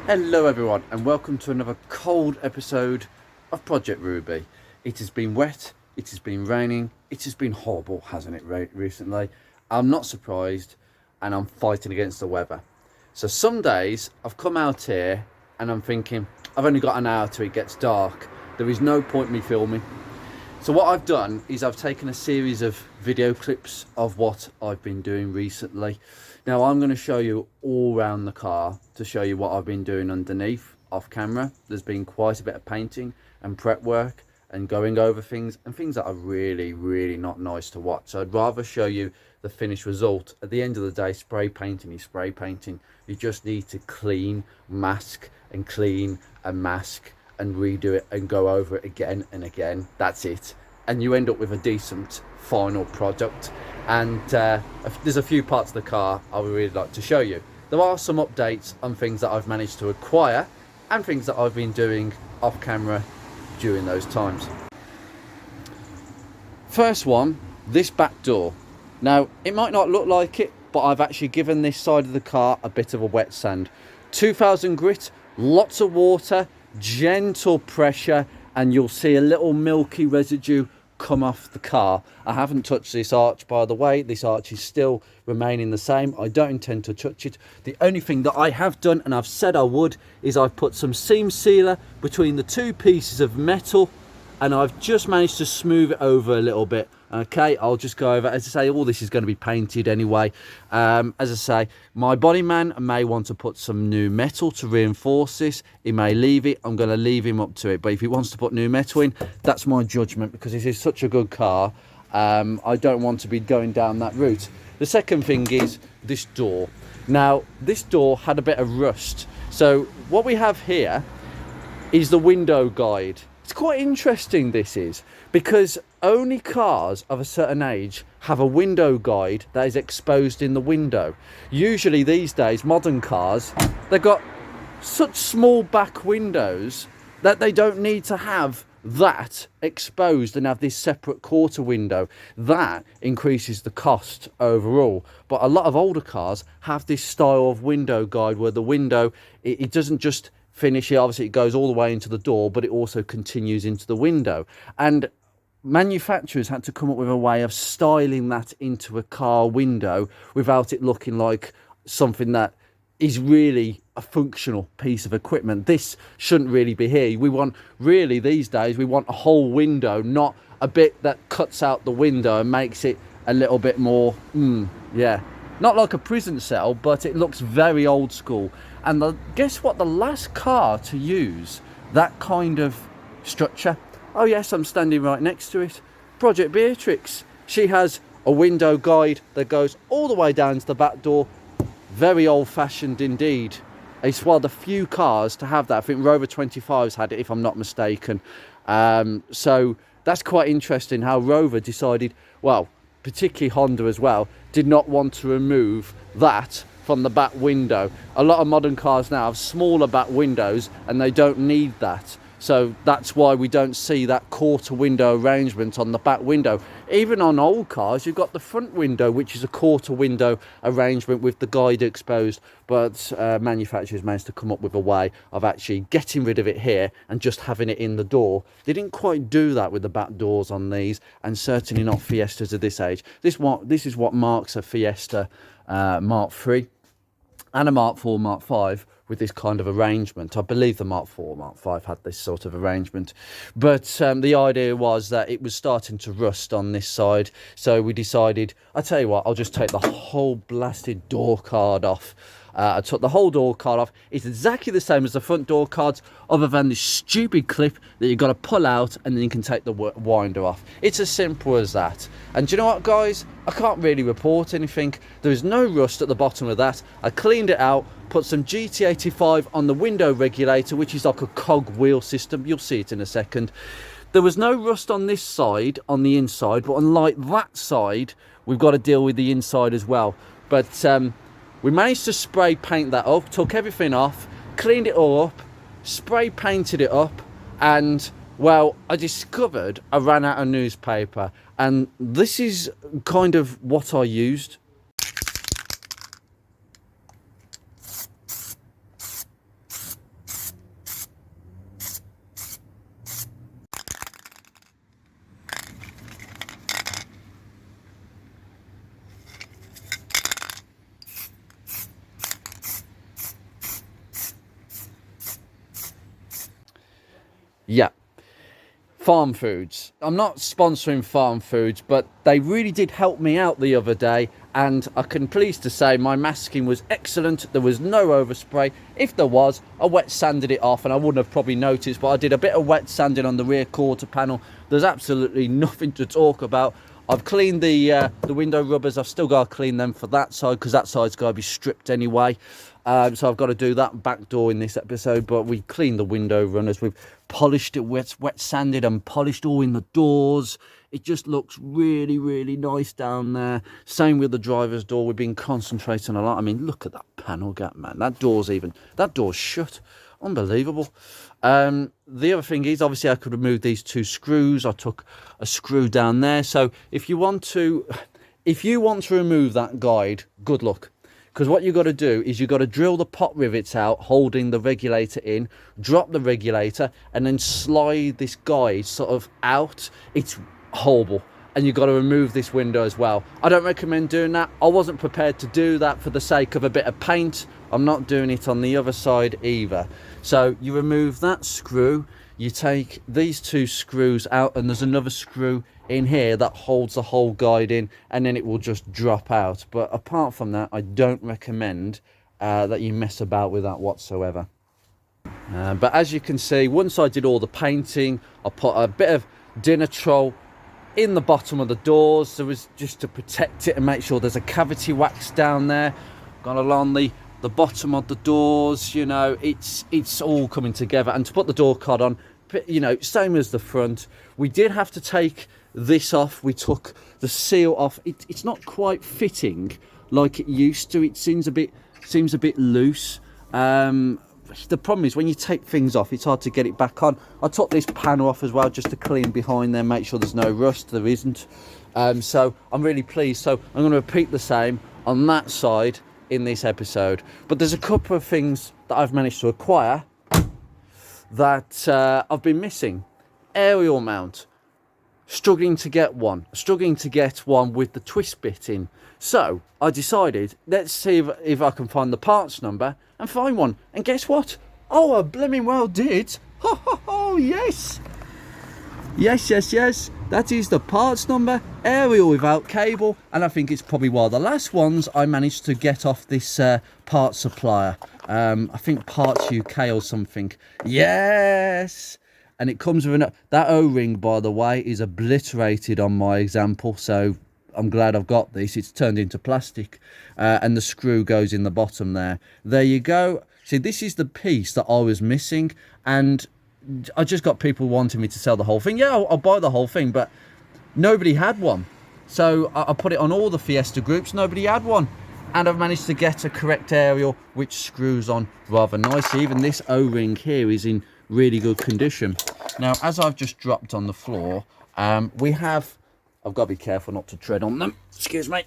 Hello everyone and welcome to another cold episode of Project Ruby. It has been wet, it has been raining, it has been horrible, hasn't it, recently? I'm not surprised and I'm fighting against the weather. So some days I've come out here and I'm thinking, I've only got an hour till it gets dark. There is no point me filming. So what I've done is I've taken a series of video clips of what I've been doing recently. Now I'm going to show you all around the car to show you what I've been doing underneath off camera. There's been quite a bit of painting and prep work and going over things and things that are really not nice to watch. So I'd rather show you the finished result. At the end of the day, spray painting is spray painting. You just need to clean, mask and clean and mask and redo it and go over it again and again. That's it, and you end up with a decent final product. And there's a few parts of the car I would really like to show you. There are some updates on things that I've managed to acquire and things that I've been doing off camera during those times. First one, this back door. Now it might not look like it, but I've actually given this side of the car a bit of a wet sand. 2000 grit, lots of water, gentle pressure, and you'll see a little milky residue come off the car. I haven't touched this arch, by the way. This arch is still remaining the same. I don't intend to touch it. The only thing that I have done, and I've said I would, is I've put some seam sealer between the two pieces of metal and I've just managed to smooth it over a little bit. Okay, I'll just go over. As I say, all this is going to be painted anyway. As I say, my body man may want to put some new metal to reinforce this. He may leave it. I'm going to leave him up to it. But if he wants to put new metal in, that's my judgment, because this is such a good car. I don't want to be going down that route. The second thing is this door. Now, this door had a bit of rust. So what we have here is the window guide. It's quite interesting, this is, because only cars of a certain age have a window guide that is exposed in the window. Usually these days, modern cars, they've got such small back windows that they don't need to have that exposed and have this separate quarter window. That increases the cost overall. But a lot of older cars have this style of window guide where the window, it doesn't just finish it, obviously it goes all the way into the door, but it also continues into the window. And manufacturers had to come up with a way of styling that into a car window without it looking like something that is really a functional piece of equipment. This shouldn't really be here. We want, really these days, we want a whole window, not a bit that cuts out the window and makes it a little bit more, yeah, not like a prison cell, but it looks very old school. And guess what? The last car to use that kind of structure, oh yes, I'm standing right next to it, Project Beatrix. She has a window guide that goes all the way down to the back door. Very old-fashioned indeed. It's one of the few cars to have that. I think Rover 25's had it, if I'm not mistaken. So that's quite interesting how Rover decided, well, particularly Honda as well, did not want to remove that from the back window. A lot of modern cars now have smaller back windows and they don't need that. So that's why we don't see that quarter window arrangement on the back window. Even on old cars, you've got the front window, which is a quarter window arrangement with the guide exposed. But manufacturers managed to come up with a way of actually getting rid of it here and just having it in the door. They didn't quite do that with the back doors on these, and certainly not Fiestas of this age. This is what marks a Fiesta Mark III and a Mark IV, Mark V with this kind of arrangement. I believe the Mark IV, Mark V had this sort of arrangement. But the idea was that it was starting to rust on this side. So we decided, I tell you what, I'll just take the whole blasted door card off. I took the whole door card off. It's exactly the same as the front door cards, other than this stupid clip that you've got to pull out and then you can take the winder off. It's as simple as that. And do you know what, guys? I can't really report anything. There is no rust at the bottom of that. I cleaned it out, put some GT85 on the window regulator, which is like a cog wheel system. You'll see it in a second. There was no rust on this side, on the inside, but unlike that side, we've got to deal with the inside as well. But we managed to spray paint that up, took everything off, cleaned it all up, spray painted it up, and, well, I discovered I ran out of newspaper. And this is kind of what I used. Farm Foods. I'm not sponsoring Farm Foods, but they really did help me out the other day, and I can pleased to say my masking was excellent. There was no overspray. If there was, I wet sanded it off and I wouldn't have probably noticed, but I did a bit of wet sanding on the rear quarter panel. There's absolutely nothing to talk about. I've cleaned the window rubbers. I've still got to clean them for that side, because that side's got to be stripped anyway. So I've got to do that back door in this episode, but we cleaned the window runners. We've polished it, wet sanded and polished all in the doors. It just looks really, really nice down there. Same with the driver's door. We've been concentrating a lot. I mean, look at that panel gap, man. That door's shut. Unbelievable. The other thing is, obviously, I could remove these 2 screws. I took a screw down there. So if you want to remove that guide, good luck. Because what you've got to do is you've got to drill the pot rivets out, holding the regulator in, drop the regulator, and then slide this guide sort of out. It's horrible. And you've got to remove this window as well. I don't recommend doing that. I wasn't prepared to do that for the sake of a bit of paint. I'm not doing it on the other side either. So you remove that screw, you take these 2 screws out, and there's another screw in here that holds the whole guide in, and then it will just drop out. But apart from that, I don't recommend that you mess about with that whatsoever. But as you can see, once I did all the painting, I put a bit of Dinatrol in the bottom of the doors. There was just to protect it and make sure there's a cavity wax down there. Gone along the bottom of the doors, you know, it's all coming together. And to put the door card on, you know, same as the front. We did have to take this off. We took the seal off. It's not quite fitting like it used to. It seems a bit loose. The problem is when you take things off, it's hard to get it back on. I took this panel off as well, just to clean behind there, make sure there's no rust. There isn't. So I'm really pleased. So I'm going to repeat the same on that side in this episode. But there's a couple of things that I've managed to acquire that I've been missing. Aerial mount. Struggling to get one with the twist bit in. So I decided, let's see if I can find the parts number and find one. And guess what? Oh, I blooming well did. Ho, ho, ho, yes. Yes. That is the parts number. Aerial without cable. And I think it's probably one of the last ones I managed to get off this parts supplier. I think Parts UK or something. Yes. And it comes with that O-ring, by the way, is obliterated on my example. So I'm glad I've got this. It's turned into plastic. And the screw goes in the bottom there. There you go. See, this is the piece that I was missing. And I just got people wanting me to sell the whole thing. Yeah, I'll buy the whole thing. But nobody had one. So I put it on all the Fiesta groups. Nobody had one. And I've managed to get a correct aerial, which screws on rather nicely. Even this O-ring here is in really good condition. Now, as I've just dropped on the floor, I've got to be careful not to tread on them. Excuse me.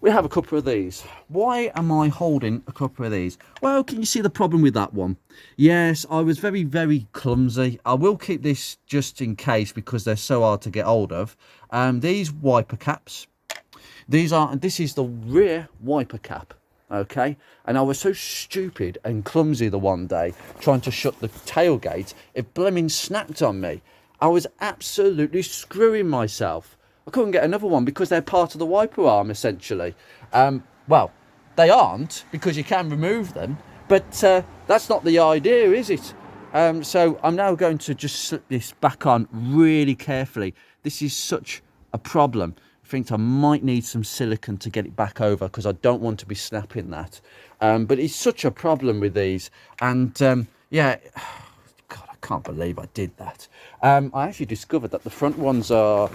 We have a couple of these. Why am I holding a couple of these? Well, can you see the problem with that one? Yes, I was very, very clumsy. I will keep this just in case because they're so hard to get hold of. These wiper caps. This is the rear wiper cap. Okay, and I was so stupid and clumsy the one day trying to shut the tailgate, it blooming snapped on me. I was absolutely screwing myself. I couldn't get another one because they're part of the wiper arm essentially. Well, they aren't, because you can remove them, but that's not the idea, is it? So I'm now going to just slip this back on really carefully. This is such a problem. I think I might need some silicone to get it back over because I don't want to be snapping that. But it's such a problem with these. And yeah, God, I can't believe I did that. I actually discovered that the front ones are...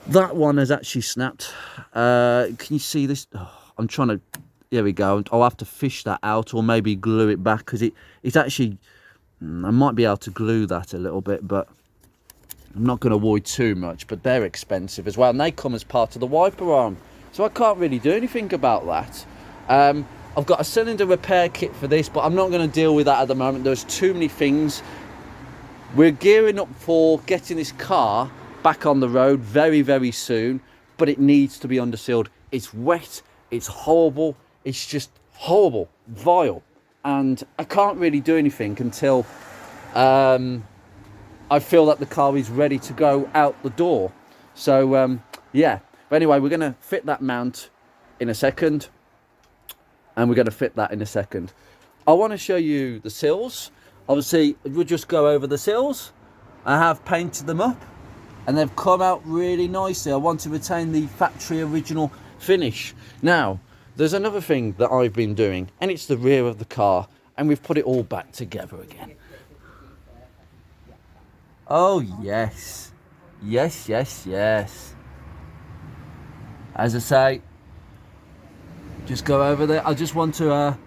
That one has actually snapped. Can you see this? Oh, I'm trying to... There we go. I'll have to fish that out or maybe glue it back because it's actually... I might be able to glue that a little bit, but... I'm not going to worry too much, but they're expensive as well. And they come as part of the wiper arm. So I can't really do anything about that. I've got a cylinder repair kit for this, but I'm not going to deal with that at the moment. There's too many things. We're gearing up for getting this car back on the road very, very soon. But it needs to be undersealed. It's wet. It's horrible. It's just horrible. Vile. And I can't really do anything until... I feel that the car is ready to go out the door. So yeah, but anyway, we're going to fit that mount in a second, and we're going to fit that in a second. I want to show you the sills. Obviously, we'll just go over the sills. I have painted them up and they've come out really nicely. I want to retain the factory original finish. Now, there's another thing that I've been doing, and it's the rear of the car, and we've put it all back together again. Oh yes, yes, yes, yes. As I say, just go over there. I just want to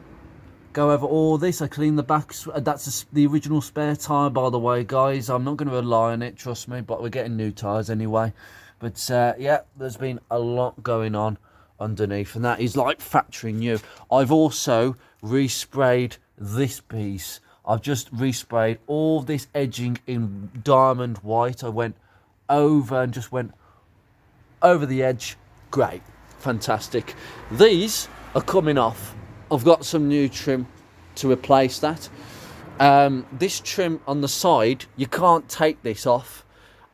go over all this. I clean the back. That's the original spare tyre, by the way, guys. I'm not going to rely on it, trust me, but we're getting new tyres anyway. But yeah, there's been a lot going on underneath, and that is like factory new. I've also resprayed this piece. I've just resprayed all this edging in diamond white. I went over and just went over the edge. Great, fantastic. These are coming off. I've got some new trim to replace that. This trim on the side, you can't take this off.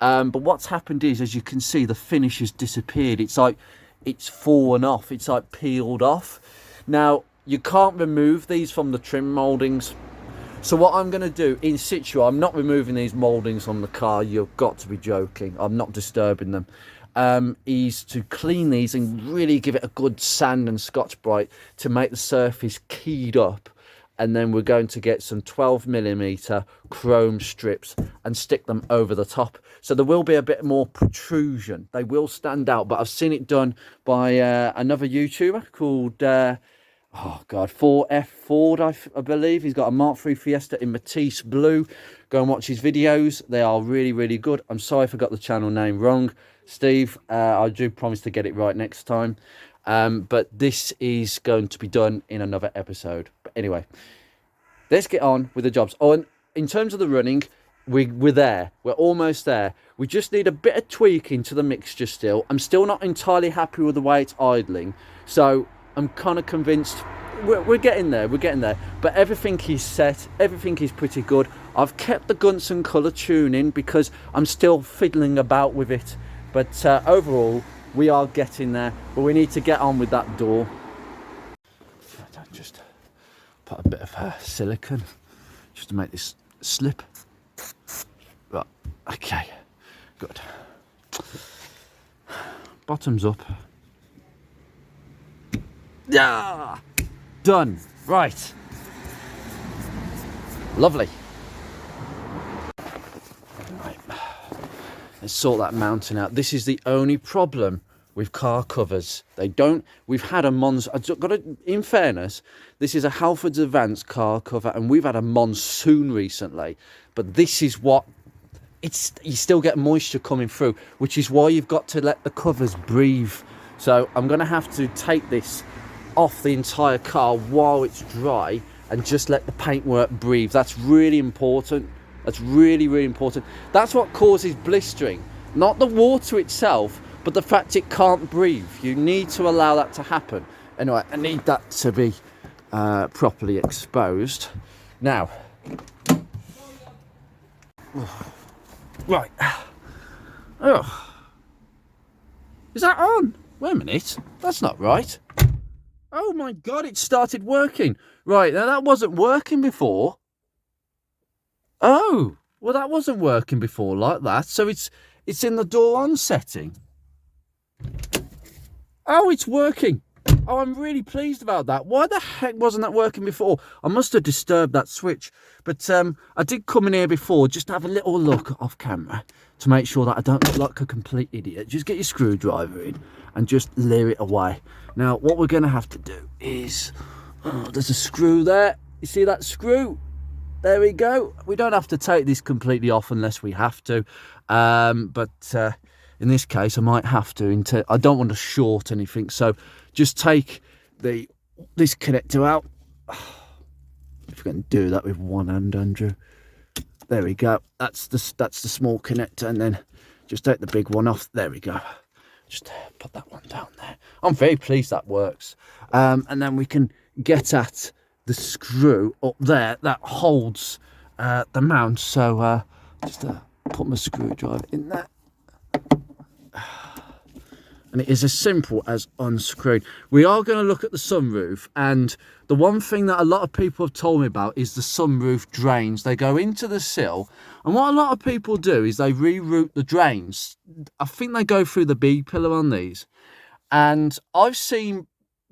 But what's happened is, as you can see, the finish has disappeared. It's like it's fallen off. It's like peeled off. Now, you can't remove these from the trim mouldings. So what I'm going to do in situ, I'm not removing these mouldings from the car. You've got to be joking. I'm not disturbing them. Is to clean these and really give it a good sand and Scotch-Brite to make the surface keyed up, and then we're going to get some 12mm chrome strips and stick them over the top, so there will be a bit more protrusion. They will stand out, but I've seen it done by another YouTuber called oh god, 4F Ford, I believe. He's got a Mark III Fiesta in Matisse blue. Go and watch his videos. They are really, really good. I'm sorry if I got the channel name wrong, Steve. I do promise to get it right next time. But this is going to be done in another episode. But anyway, let's get on with the jobs. Oh, and in terms of the running, we're there. We're almost there. We just need a bit of tweaking to the mixture still. I'm still not entirely happy with the way it's idling. So I'm kind of convinced we're getting there. We're getting there. But everything is set. Everything is pretty good. I've kept the Gunson colour tuning because I'm still fiddling about with it. But overall, we are getting there. But we need to get on with that door. Just put a bit of silicone just to make this slip. Right. Okay. Good. Bottoms up. Yeah. Done. Right. Lovely. Right. Let's sort that mounting out. This is the only problem with car covers. They don't. We've had a in fairness, this is a Halfords Advanced car cover, and we've had a monsoon recently. But this is what you still get moisture coming through, which is why you've got to let the covers breathe. So I'm going to have to take this off the entire car while it's dry and just let the paintwork breathe. That's really important. That's really, really important. That's what causes blistering, not the water itself, but the fact it can't breathe. You need to allow that to happen. Anyway, I need that to be properly exposed. Now, right. Oh, is that on? Wait a minute, that's not right. Oh my god, it started working. Right, now that wasn't working before. Oh, well that wasn't working before like that. So it's in the door on setting. Oh, it's working. Oh, I'm really pleased about that. Why the heck wasn't that working before? I must have disturbed that switch. But I did come in here before just to have a little look off camera to make sure that I don't look like a complete idiot. Just get your screwdriver in and just leer it away. Now, what we're going to have to do is... Oh, there's a screw there. You see that screw? There we go. We don't have to take this completely off unless we have to. But in this case, I might have to. I don't want to short anything. So just take this connector out. If we can do that with one hand, Andrew. There we go. That's the small connector, and then just take the big one off. There we go. Just put that one down there. I'm very pleased that works. And then we can get at the screw up there that holds the mount. So just put my screwdriver in there. And it is as simple as unscrewing. We are going to look at the sunroof, and the one thing that a lot of people have told me about is the sunroof drains. They go into the sill, and what a lot of people do is they reroute the drains. I think they go through the B-pillar on these, and I've seen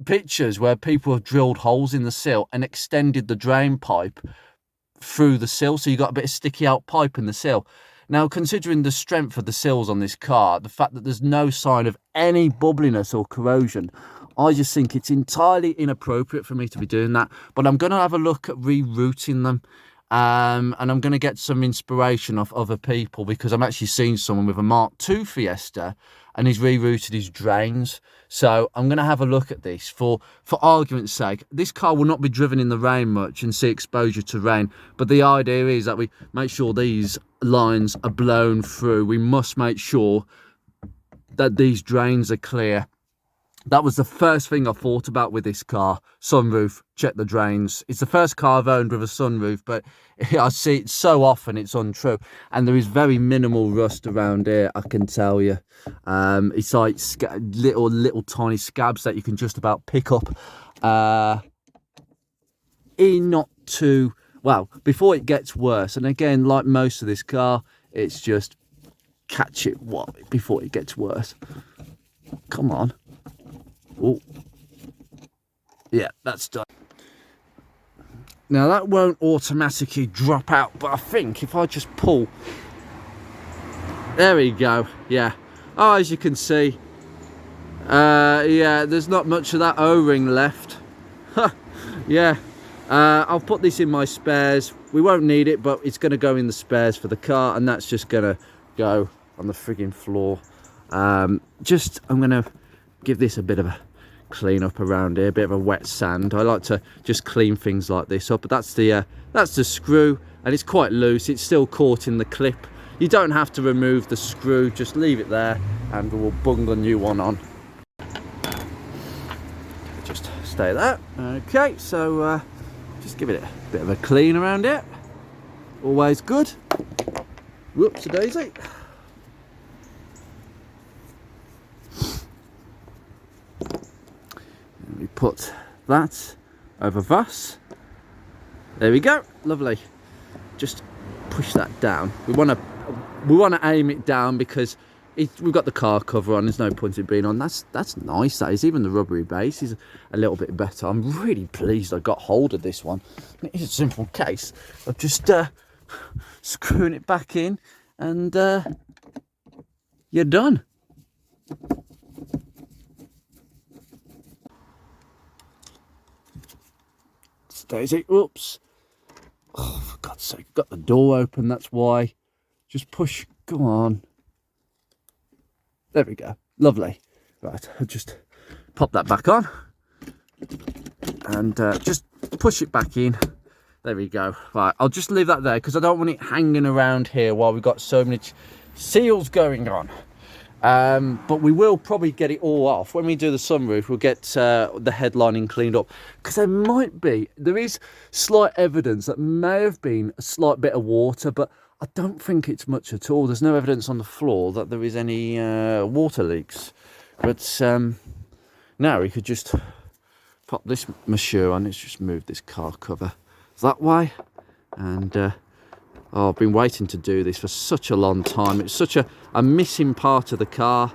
pictures where people have drilled holes in the sill and extended the drain pipe through the sill, so you got a bit of sticky out pipe in the sill. Now, considering the strength of the sills on this car, the fact that there's no sign of any bubbliness or corrosion, I just think it's entirely inappropriate for me to be doing that. But I'm going to have a look at rerouting them, and I'm going to get some inspiration off other people, because I'm actually seeing someone with a Mark II Fiesta and he's rerouted his drains. So I'm going to have a look at this for argument's sake. This car will not be driven in the rain much and see exposure to rain, but the idea is that we make sure these lines are blown through. We must make sure that these drains are clear. That was the first thing I thought about with this car. Sunroof, check the drains. It's the first car I've owned with a sunroof, but I see it so often it's untrue. And there is very minimal rust around here, I can tell you. It's like little tiny scabs that you can just about pick up. Not too, well, before it gets worse. And again, like most of this car, it's just catch it before it gets worse. Come on. Oh, yeah, that's done. Now that won't automatically drop out, but I think if I just pull, there we go. Yeah. Oh, as you can see, yeah, there's not much of that O-ring left. Yeah. I'll put this in my spares. We won't need it, but it's going to go in the spares for the car, and that's just going to go on the frigging floor. I'm going to give this a bit of a clean up around here, a bit of a wet sand. I like to just clean things like this up, but that's the screw, and it's quite loose. It's still caught in the clip. You don't have to remove the screw, just leave it there and we'll bung a new one on. Just stay there. Okay, so just give it a bit of a clean around it. Always good. Whoops-a-daisy. We put that over this. There we go. Lovely. Just push that down. We want to aim it down because we've got the car cover on. There's no point in being on. That's nice. That is. Even the rubbery base is a little bit better. I'm really pleased I got hold of this one. It's a simple case of just screwing it back in, and you're done. Daisy, oops. Oh, for God's sake, I've got the door open, that's why. Just push, go on. There we go, lovely. Right, I'll just pop that back on. And just push it back in. There we go. Right, I'll just leave that there because I don't want it hanging around here while we've got so many seals going on. But we will probably get it all off when we do the sunroof. We'll get the headlining cleaned up, because there is slight evidence that may have been a slight bit of water, but I don't think it's much at all. There's no evidence on the floor that there is any water leaks. But now we could just pop this monsieur on. Let's just move this car cover that way, and I've been waiting to do this for such a long time. It's such a missing part of the car.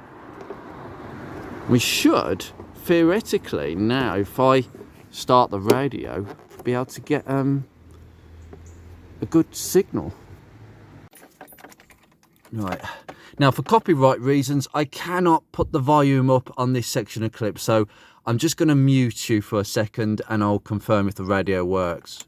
We should, theoretically, now, if I start the radio, be able to get a good signal. Right. Now, for copyright reasons, I cannot put the volume up on this section of clip, so I'm just going to mute you for a second and I'll confirm if the radio works.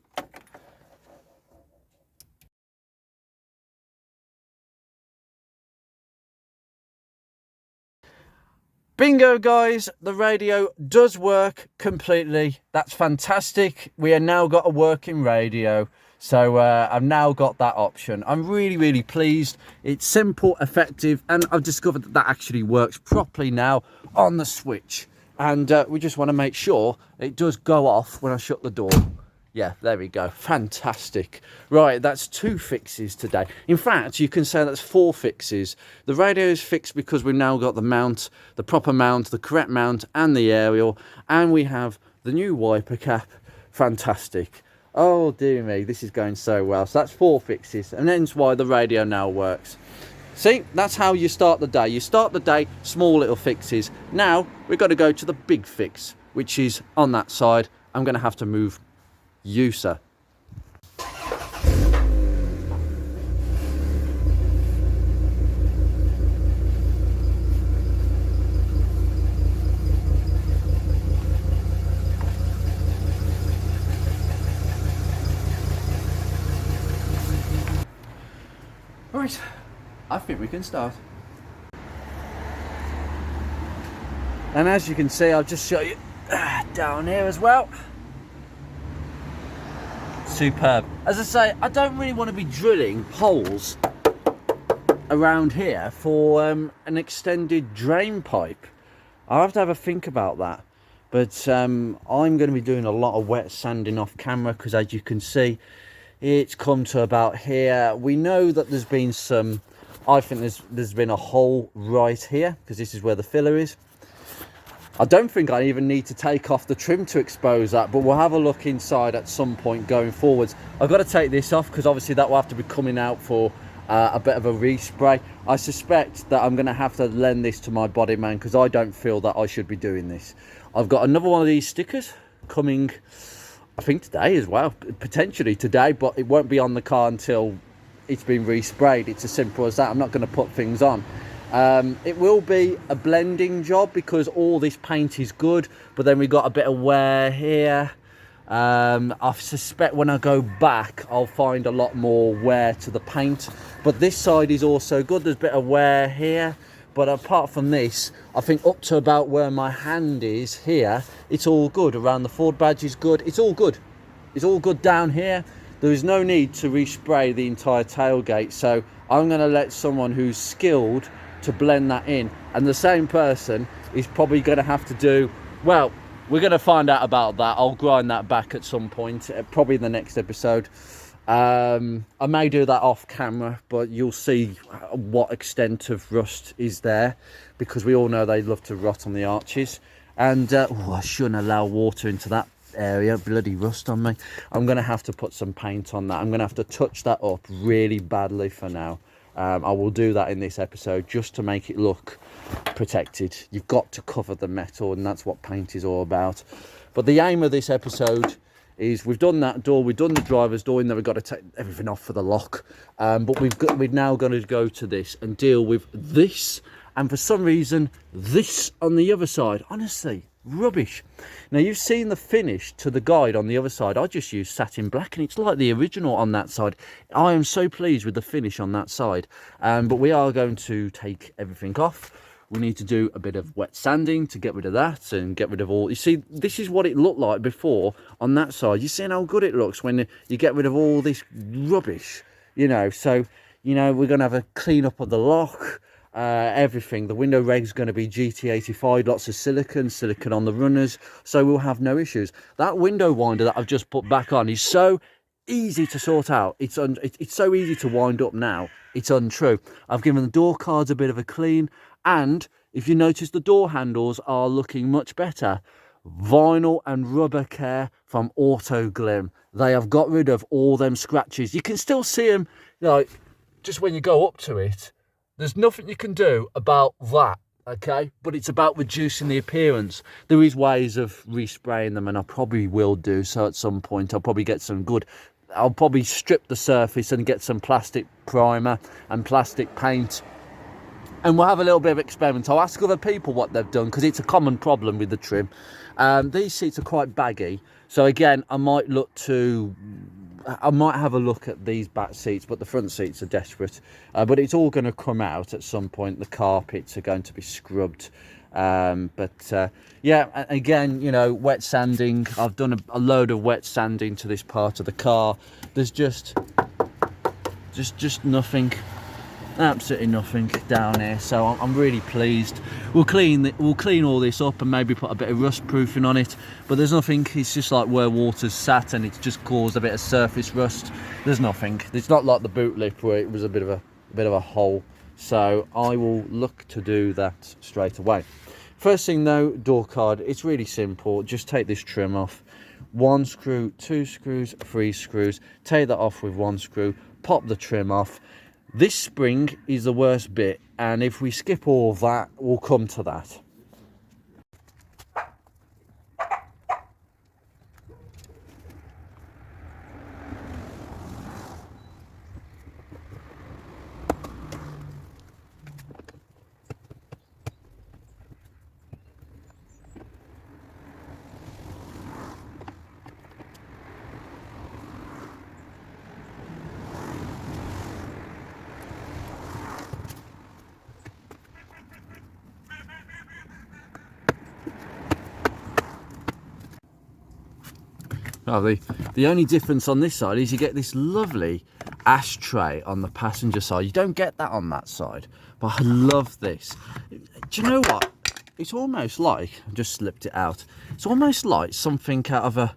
Bingo, guys, the radio does work completely. That's fantastic. We have now got a working radio. So I've now got that option. I'm really, really pleased. It's simple, effective, and I've discovered that actually works properly now on the switch. And we just want to make sure it does go off when I shut the door. Yeah, there we go. Fantastic. Right, that's 2 fixes today. In fact, you can say that's 4 fixes. The radio is fixed because we've now got the mount, the proper mount, the correct mount, and the aerial. And we have the new wiper cap. Fantastic. Oh, dear me, this is going so well. So that's 4 fixes. And that's why the radio now works. See, that's how you start the day. You start the day, small little fixes. Now, we've got to go to the big fix, which is on that side. I'm going to have to move you, sir. Right, I think we can start. And as you can see, I'll just show you down here as well. Superb. As I say, I don't really want to be drilling holes around here for an extended drain pipe. I'll have to have a think about that. But I'm going to be doing a lot of wet sanding off camera because, as you can see, it's come to about here. We know that there's been some, I think there's been a hole right here because this is where the filler is. I don't think I even need to take off the trim to expose that, but we'll have a look inside at some point going forwards. I've got to take this off because obviously that will have to be coming out for a bit of a respray. I suspect that I'm going to have to lend this to my body man because I don't feel that I should be doing this. I've got another one of these stickers coming, I think today as well, potentially today, but it won't be on the car until it's been resprayed. It's as simple as that. I'm not going to put things on. It will be a blending job because all this paint is good, but then we got a bit of wear here. I suspect when I go back I'll find a lot more wear to the paint, but this side is also good. There's a bit of wear here, but apart from this, I think up to about where my hand is here, it's all good. Around the Ford badge is good. It's all good. It's all good down here. There is no need to respray the entire tailgate, so I'm going to let someone who's skilled to blend that in, and the same person is probably going to have to do, well, we're going to find out about that. I'll grind that back at some point, probably in the next episode. I may do that off camera, but you'll see what extent of rust is there, because we all know they love to rot on the arches. And I shouldn't allow water into that area, bloody rust on me. I'm going to have to put some paint on that. I'm going to have to touch that up really badly for now. I will do that in this episode just to make it look protected. You've got to cover the metal, and that's what paint is all about. But the aim of this episode is we've done that door, we've done the driver's door, and then we've got to take everything off for the lock. But we've now got to go to this and deal with this, and for some reason this on the other side. Honestly, rubbish. Now, you've seen the finish to the guide on the other side. I just used satin black, and it's like the original on that side. I am so pleased with the finish on that side. But we are going to take everything off. We need to do a bit of wet sanding to get rid of that and get rid of all. You see, this is what it looked like before on that side. You're seeing how good it looks when you get rid of all this rubbish, you know. So, you know, we're going to have a clean up of the lock. Everything. The window reg's going to be GT85, lots of silicon on the runners, so we'll have no issues. That window winder that I've just put back on is so easy to sort out. It's so easy to wind up now. It's untrue. I've given the door cards a bit of a clean, and if you notice, the door handles are looking much better. Vinyl and rubber care from Autoglim. They have got rid of all them scratches. You can still see them, you know, just when you go up to it. There's nothing you can do about that, okay? But it's about reducing the appearance. There is ways of respraying them, and I probably will do so at some point. I'll probably get some good... I'll probably strip the surface and get some plastic primer and plastic paint. And we'll have a little bit of experiment. I'll ask other people what they've done, because it's a common problem with the trim. These seats are quite baggy. So again, I might have a look at these back seats, but the front seats are desperate. But it's all going to come out at some point. The carpets are going to be scrubbed. Yeah, again, you know, wet sanding. I've done a load of wet sanding to this part of the car. There's just nothing absolutely nothing down here, so I'm really pleased. We'll clean all this up and maybe put a bit of rust proofing on it, but there's nothing. It's just like where water's sat and it's just caused a bit of surface rust. There's nothing. It's not like the boot lip where it was a bit of a hole, so I will look to do that straight away. First thing though, door card, it's really simple. Just take this trim off. 1 screw, 2 screws, 3 screws. Take that off with 1 screw, pop the trim off. This spring is the worst bit, and if we skip all of that, we'll come to that. Oh, the only difference on this side is you get this lovely ashtray on the passenger side. You don't get that on that side, but I love this. Do you know what? It's almost like, I just slipped it out. It's almost like something out of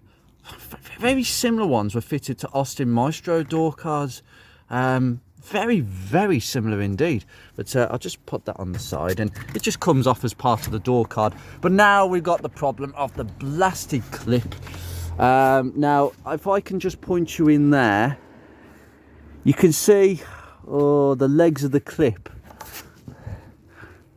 very similar ones were fitted to Austin Maestro door cards. Very, very similar indeed. But I'll just put that on the side and it just comes off as part of the door card. But now we've got the problem of the blasted clip. Now, if I can just point you in there, you can see the legs of the clip.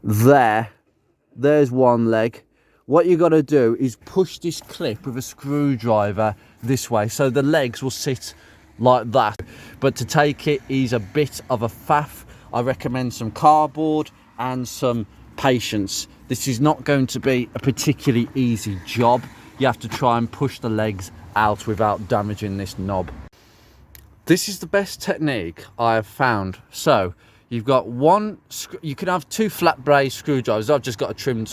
There's one leg. What you got to do is push this clip with a screwdriver this way, so the legs will sit like that. But to take it is a bit of a faff. I recommend some cardboard and some patience. This is not going to be a particularly easy job. You have to try and push the legs out without damaging this knob. This is the best technique I have found. So you've got you can have 2 flat blade screwdrivers. I've just got a trim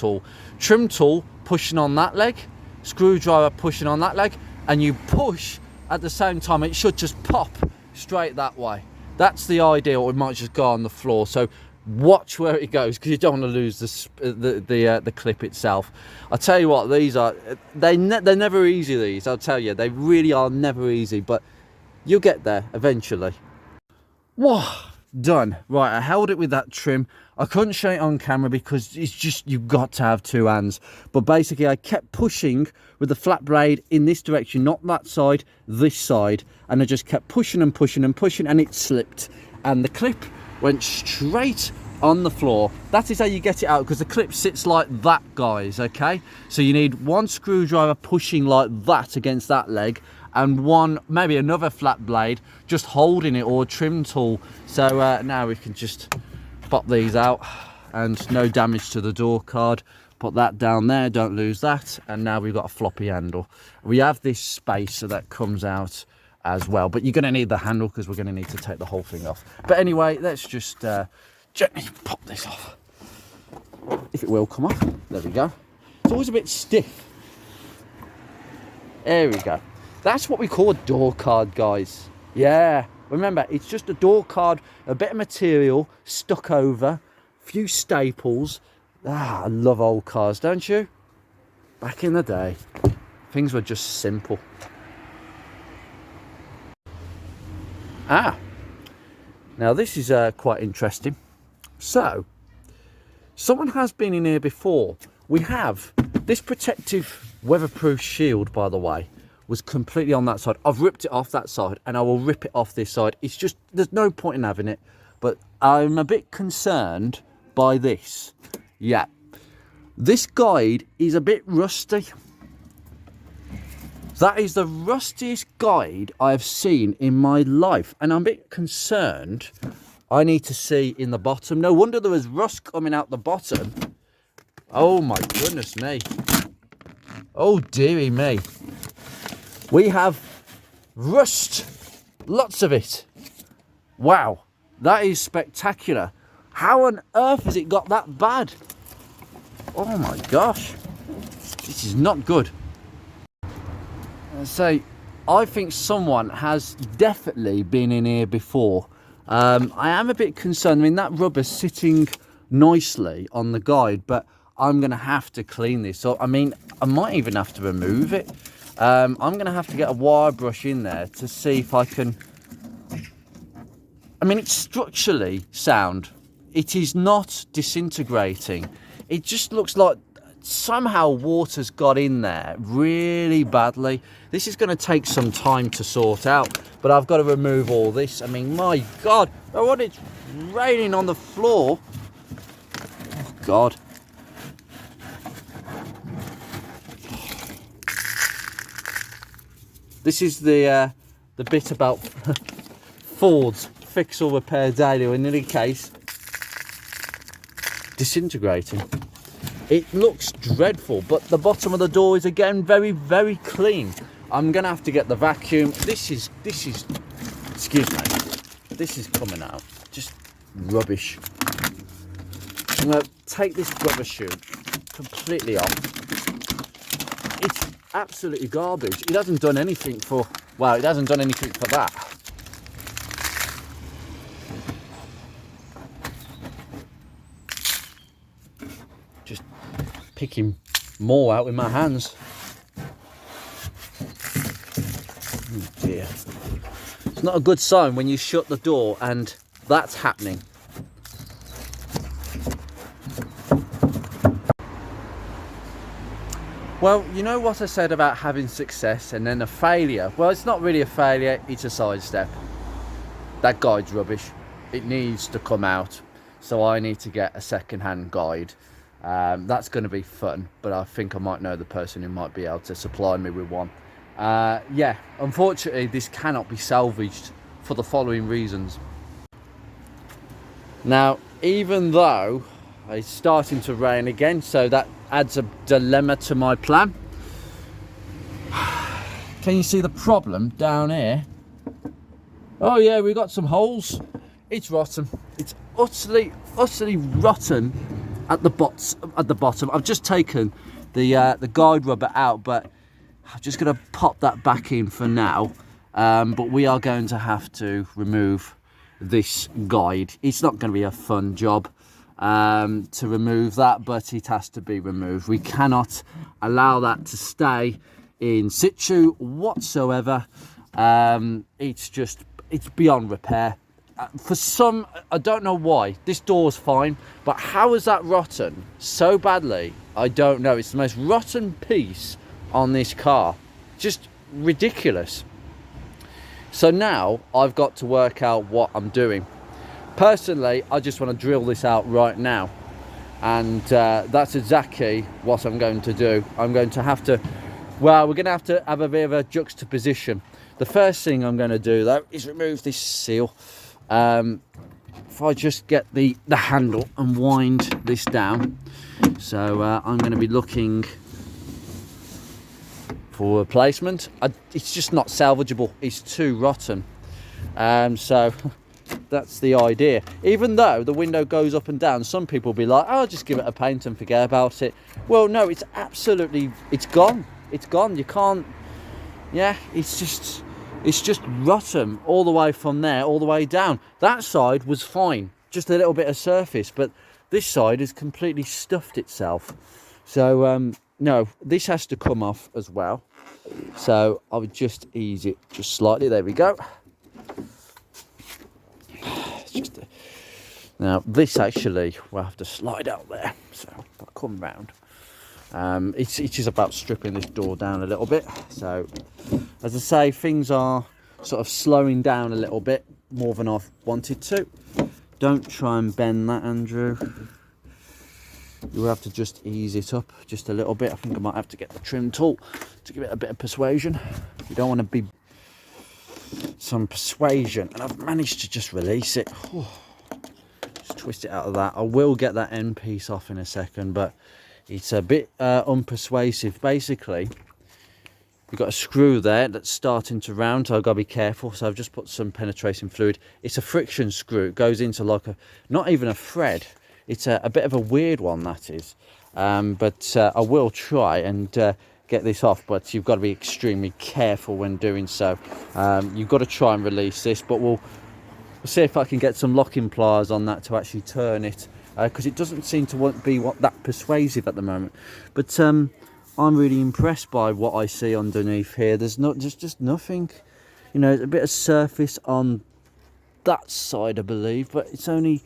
tool pushing on that leg, screwdriver pushing on that leg, and you push at the same time. It should just pop straight that way. That's the ideal. It might just go on the floor, so watch where it goes, because you don't want to lose the clip itself. I'll tell you what, these are they're never easy. These, I'll tell you, they really are never easy, but you'll get there eventually. Whoa, done. Right, I held it with that trim. I couldn't show it on camera because it's just, you've got to have 2 hands. But basically I kept pushing with the flat blade in this direction, not that side, this side, and I just kept pushing and pushing and pushing, and it slipped and the clip went straight on the floor. That is how you get it out, because the clip sits like that, guys. Okay, so you need 1 screwdriver pushing like that against that leg, and maybe another flat blade just holding it, or a trim tool. So now we can just pop these out, and no damage to the door card. Put that down there, don't lose that. And now we've got a floppy handle. We have this spacer that comes out as well, but you're going to need the handle because we're going to need to take the whole thing off. But anyway, let's just gently pop this off, if it will come off. There we go. It's always a bit stiff. There we go. That's what we call a door card, guys. Yeah, remember, it's just a door card, a bit of material stuck over, a few staples. I love old cars, don't you? Back in the day, things were just simple. Now this is quite interesting. So, someone has been in here before. We have this protective weatherproof shield, by the way, was completely on that side. I've ripped it off that side, and I will rip it off this side. It's just, there's no point in having it, but I'm a bit concerned by this. Yeah, this guide is a bit rusty. That is the rustiest guide I've seen in my life, and I'm a bit concerned. I need to see in the bottom. No wonder there was rust coming out the bottom. Oh my goodness me. Oh dearie me. We have rust. Lots of it. Wow, that is spectacular. How on earth has it got that bad? Oh my gosh. This is not good. So I think someone has definitely been in here before. I am a bit concerned. I mean, that rubber's sitting nicely on the guide, but I'm going to have to clean this up. I mean, I might even have to remove it. I'm going to have to get a wire brush in there to see if I can... I mean, it's structurally sound. It is not disintegrating. It just looks like somehow water's got in there really badly. This is going to take some time to sort out, but I've got to remove all this. I mean, my God, what, it's raining on the floor. Oh, God. This is the bit about Ford's fix or repair daily, or in any case, disintegrating. It looks dreadful, but the bottom of the door is again very, very clean. I'm gonna have to get the vacuum. This is excuse me, this is coming out just rubbish. I'm gonna take this rubber shoe completely off. It's absolutely garbage. It hasn't done anything for, well, it hasn't done anything for that. Just picking more out with my hands. Oh dear. It's not a good sign when you shut the door and that's happening. Well, you know what I said about having success and then a failure? Well, it's not really a failure, it's a sidestep. That guide's rubbish. It needs to come out. So I need to get a second-hand guide. That's going to be fun, but I think I might know the person who might be able to supply me with one. Yeah, unfortunately, this cannot be salvaged for the following reasons. Now, even though it's starting to rain again, so that adds a dilemma to my plan. Can you see the problem down here? Oh yeah, we've got some holes. It's rotten. It's utterly rotten at the bottom. I've just taken the guide rubber out, but I'm just going to pop that back in for now. But we are going to have to remove this guide. It's not going to be a fun job to remove that, but it has to be removed. We cannot allow that to stay in situ whatsoever. It's beyond repair. For some, I don't know why, this door's fine, but how is that rotten so badly? I don't know. It's the most rotten piece on this car. Just ridiculous. So now I've got to work out what I'm doing. Personally, I just want to drill this out right now, and that's exactly what I'm going to do. I'm going to have to, well, we're going to have a bit of a juxtaposition. The first thing I'm going to do though is remove this seal. If I just get the handle and wind this down, so I'm going to be looking for a replacement. It's just not salvageable. It's too rotten. So that's the idea. Even though the window goes up and down, some people will be like, "Oh, just give it a paint and forget about it." Well, no, it's gone. It's gone. You can't. Yeah, it's just rotten all the way from there all the way down. That side was fine, just a little bit of surface, but this side has completely stuffed itself. So no, this has to come off as well. So I would just ease it just slightly. There we go. Now this actually will have to slide out there, so I'll come round. It is about stripping this door down a little bit. So as I say, things are sort of slowing down a little bit more than I've wanted to. Don't try and bend that, Andrew. You'll have to just ease it up just a little bit. I think I might have to get the trim tool to give it a bit of persuasion. You don't want to be some persuasion, and I've managed to just release it. Just twist it out of that. I will get that end piece off in a second, but it's a bit unpersuasive. Basically, you've got a screw there that's starting to round, so I've got to be careful. So I've just put some penetration fluid. It's a friction screw. It goes into like not even a thread. It's a bit of a weird one, that is. But I will try and get this off, but you've got to be extremely careful when doing so. You've got to try and release this, but we'll We'll see if I can get some locking pliers on that to actually turn it, because it doesn't seem to be that persuasive at the moment. But I'm really impressed by what I see underneath here. There's not just nothing, you know, a bit of surface on that side, I believe, but it's only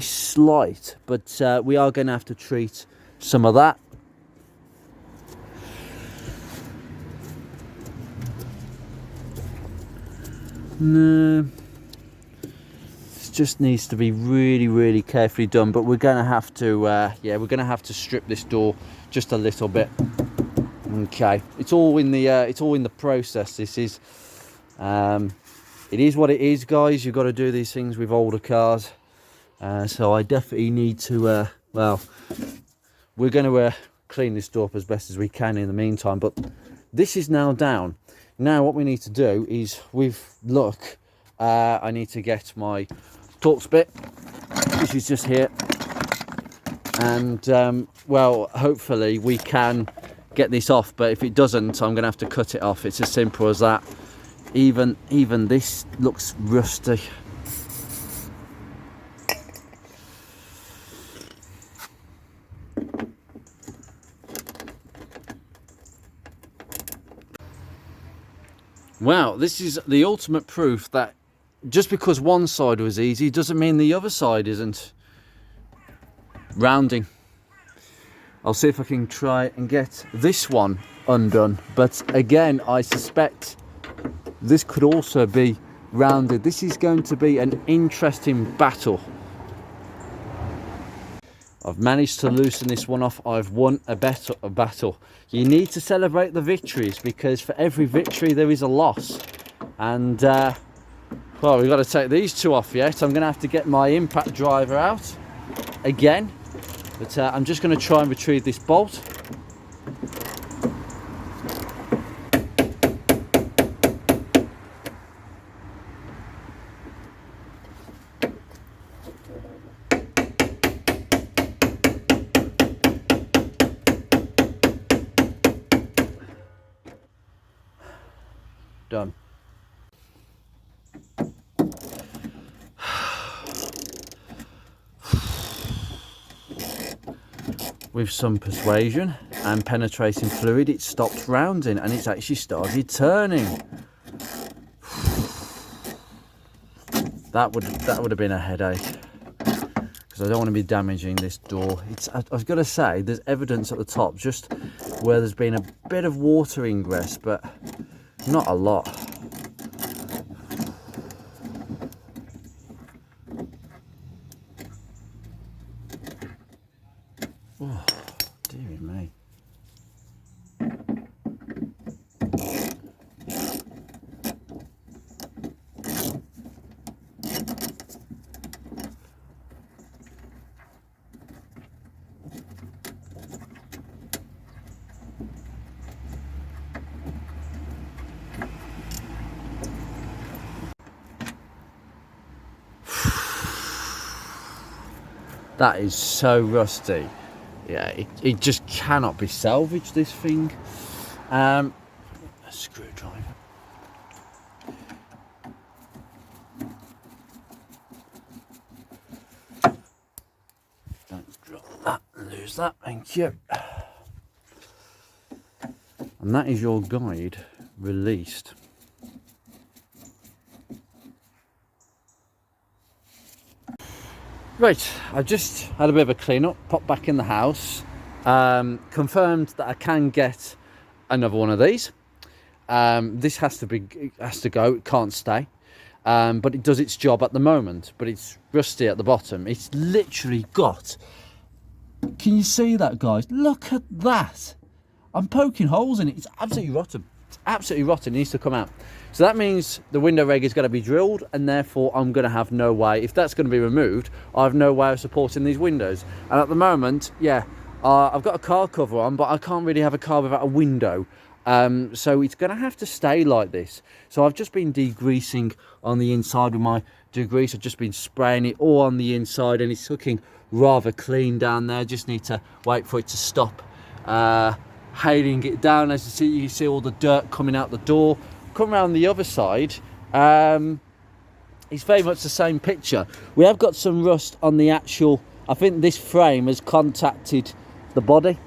slight. But we are going to have to treat some of that. No, it just needs to be really carefully done, but we're going to have to yeah, we're going to have to strip this door just a little bit. Okay, it's all in the process. This is it is what it is, guys. You've got to do these things with older cars, so I definitely need to well, we're going to clean this door up as best as we can in the meantime, but this is now down. Now what we need to do is, with luck, I need to get my Torx bit, which is just here, and well, hopefully we can get this off, but if it doesn't, I'm gonna have to cut it off. It's as simple as that. Even this looks rusty. Wow, this is the ultimate proof that just because one side was easy doesn't mean the other side isn't. Rounding. I'll see if I can try and get this one undone, but again, I suspect this could also be rounded. This is going to be an interesting battle. I've managed to loosen this one off. I've won a battle. You need to celebrate the victories, because for every victory there is a loss. And well, we've got to take these two off yet. I'm going to have to get my impact driver out again, but I'm just going to try and retrieve this bolt. Done. With some persuasion and penetrating fluid, it stopped rounding and it's actually started turning. That would have been a headache, because I don't want to be damaging this door. I've got to say, there's evidence at the top just where there's been a bit of water ingress, but not a lot. Oh, dear me. That is so rusty. Yeah, it just cannot be salvaged, this thing. A screwdriver. Don't drop that, lose that, thank you. And that is your guide released. Right, I've just had a bit of a clean up, popped back in the house, confirmed that I can get another one of these. This has to go, it can't stay, but it does its job at the moment, but it's rusty at the bottom. It's literally got, can you see that, guys? Look at that. I'm poking holes in it. It's absolutely rotten. It's absolutely rotten. It needs to come out. So that means the window reg is going to be drilled, and therefore I'm going to have no way, if that's going to be removed, I have no way of supporting these windows. And at the moment, yeah, I've got a car cover on, but I can't really have a car without a window. So it's going to have to stay like this. So I've just been degreasing on the inside with my degrease. I've just been spraying it all on the inside, and it's looking rather clean down there. Just need to wait for it to stop hailing it down. As you see all the dirt coming out the door. Come around the other side, it's very much the same picture. We have got some rust on the actual, I think this frame has contacted the body,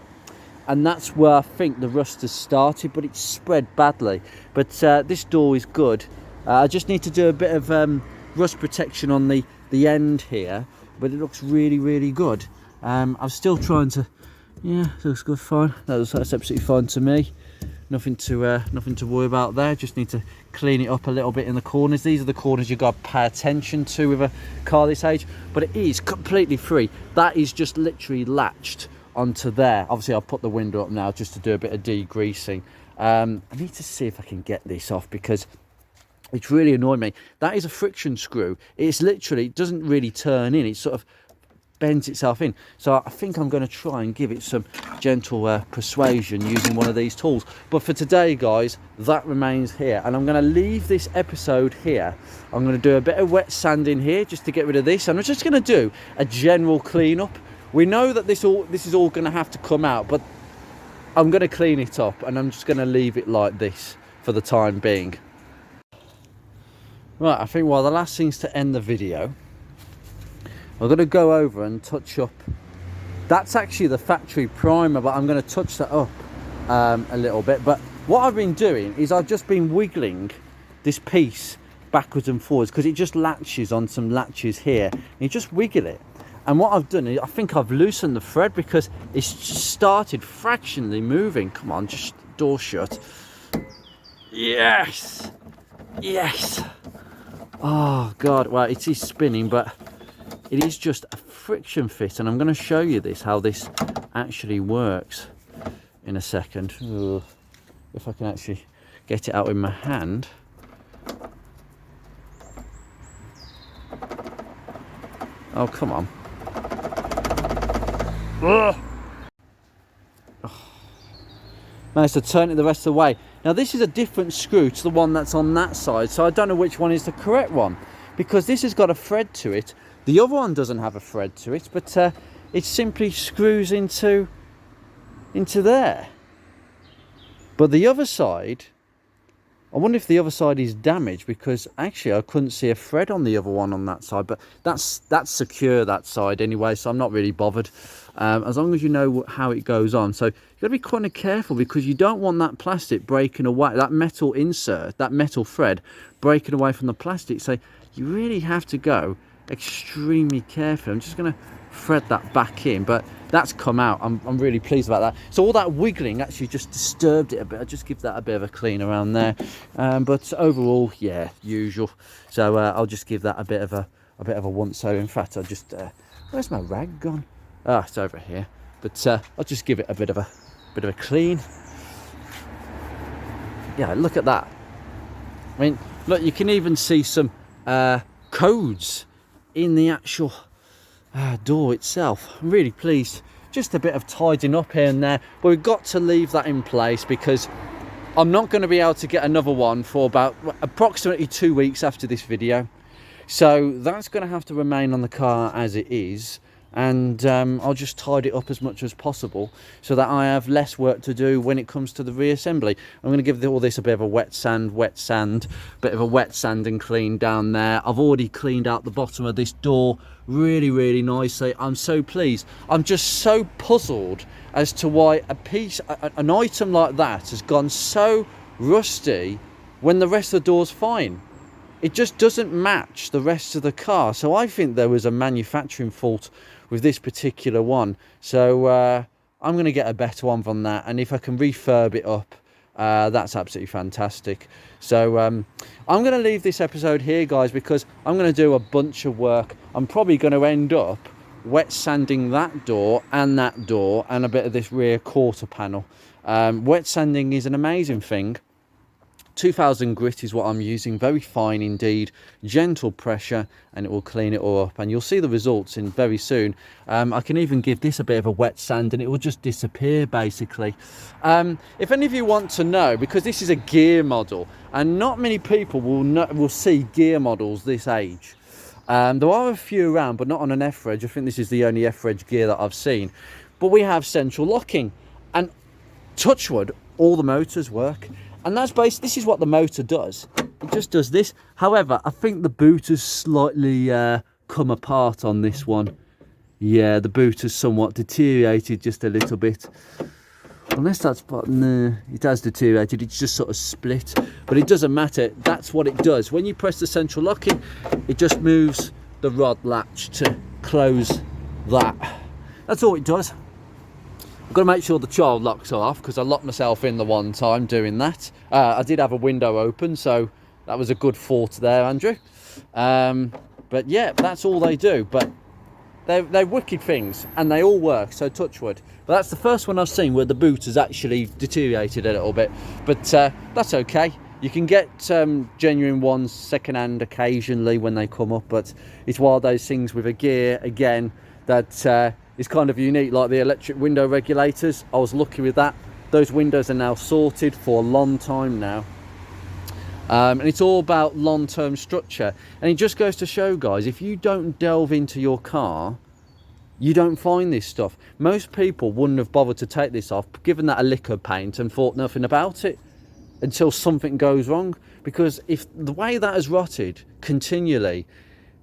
and that's where I think the rust has started, but it's spread badly. But this door is good. I just need to do a bit of rust protection on the end here, but it looks really, really good. I'm still trying to, yeah, it looks good, fine. That's absolutely fine to me. Nothing to worry about there. Just need to clean it up a little bit in the corners. These are the corners you've got to pay attention to with a car this age, but it is completely free. That is just literally latched onto there. Obviously I'll put the window up now just to do a bit of degreasing. I need to see if I can get this off because it's really annoying me. That is a friction screw. It's literally, it doesn't really turn in. It sort of bends itself in. So I think I'm going to try and give it some gentle persuasion using one of these tools. But for today, guys, that remains here. And I'm going to leave this episode here. I'm going to do a bit of wet sanding here just to get rid of this. And I'm just going to do a general cleanup. We know that this is all going to have to come out, but I'm going to clean it up and I'm just going to leave it like this for the time being. Right, I think the last thing's to end the video. I'm going to go over and touch up. That's actually the factory primer, but I'm going to touch that up a little bit. But what I've been doing is I've just been wiggling this piece backwards and forwards because it just latches on some latches here. And you just wiggle it. And what I've done is I think I've loosened the thread because it's just started fractionally moving. Come on, just door shut. Yes. Yes. Oh God, well, it is spinning, but it is just a friction fit, and I'm going to show you how this actually works in a second. Ugh. If I can actually get it out in my hand. Oh, come on. Ugh. Oh. Managed to turn it the rest of the way. Now this is a different screw to the one that's on that side, so I don't know which one is the correct one, because this has got a thread to it. The other one doesn't have a thread to it, but it simply screws into there. But the other side, I wonder if the other side is damaged, because actually I couldn't see a thread on the other one on that side, but that's secure, that side anyway, so I'm not really bothered, as long as you know how it goes on. So you've got to be kind of careful, because you don't want that plastic breaking away, that metal insert, that metal thread breaking away from the plastic. So you really have to go extremely careful. I'm just going to thread that back in, but that's come out. I'm really pleased about that. So all that wiggling actually just disturbed it a bit. I'll just give that a bit of a clean around there, but overall, yeah, usual. So I'll just give that a bit of a once. So in fact, I'll just where's my rag gone? Ah, it's over here. But I'll just give it a bit of a clean. Yeah, look at that. I mean, look, you can even see some codes in the actual door itself. I'm really pleased. Just a bit of tidying up here and there, but we've got to leave that in place because I'm not going to be able to get another one for about approximately 2 weeks after this video. So that's going to have to remain on the car as it is, and I'll just tidy it up as much as possible so that I have less work to do when it comes to the reassembly. I'm going to give all this a bit of a wet sand, bit of a wet sand and clean down there. I've already cleaned out the bottom of this door really, really nicely. I'm so pleased. I'm just so puzzled as to why an item like that has gone so rusty when the rest of the door's fine. It just doesn't match the rest of the car. So I think there was a manufacturing fault with this particular one. So I'm going to get a better one from that. And if I can refurb it up, that's absolutely fantastic. So I'm going to leave this episode here, guys, because I'm going to do a bunch of work. I'm probably going to end up wet sanding that door and a bit of this rear quarter panel. Wet sanding is an amazing thing. 2000 grit is what I'm using, very fine indeed, gentle pressure, and it will clean it all up, and you'll see the results in very soon. I can even give this a bit of a wet sand and it will just disappear basically. If any of you want to know, because this is a gear model and not many people will see gear models this age. There are a few around, but not on an F-Reg. I think this is the only F-Reg gear that I've seen, but we have central locking, and touch wood, all the motors work. And that's basically, this is what the motor does. it just does this. However, I think the boot has slightly come apart on this one. Yeah, the boot has somewhat deteriorated just a little bit. Unless that's, no, it has deteriorated. It's just sort of split, but it doesn't matter. That's what it does. When you press the central locking, it just moves the rod latch to close that. That's all it does. I've got to make sure the child locks off, because I locked myself in the one time doing that. I did have a window open, so that was a good thought there, Andrew. But yeah, that's all they do. But they're wicked things, and they all work, so touch wood. But that's the first one I've seen where the boot has actually deteriorated a little bit. But that's okay. You can get genuine ones second-hand occasionally when they come up, but it's one of those things with a gear, again, that is kind of unique, like the electric window regulators. I was lucky with that. Those windows are now sorted for a long time now. And it's all about long-term structure. And it just goes to show, guys, if you don't delve into your car, you don't find this stuff. Most people wouldn't have bothered to take this off, given that a lick of paint, and thought nothing about it until something goes wrong. Because if the way that has rotted continually,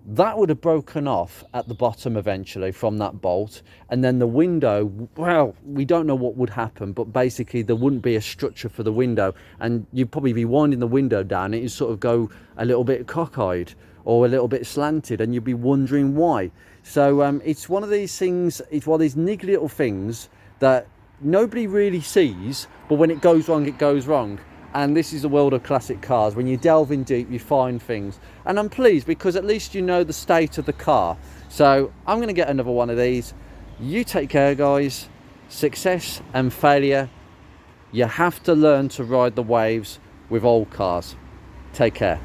that would have broken off at the bottom eventually from that bolt, and then the window, well, we don't know what would happen, but basically there wouldn't be a structure for the window, and you'd probably be winding the window down, it would sort of go a little bit cockeyed or a little bit slanted, and you'd be wondering why. So it's one of these things, it's one of these niggly little things that nobody really sees, but when it goes wrong, it goes wrong. And this is the world of classic cars. When you delve in deep, you find things. And I'm pleased, because at least you know the state of the car. So I'm going to get another one of these. You take care, guys. Success and failure. You have to learn to ride the waves with old cars. Take care.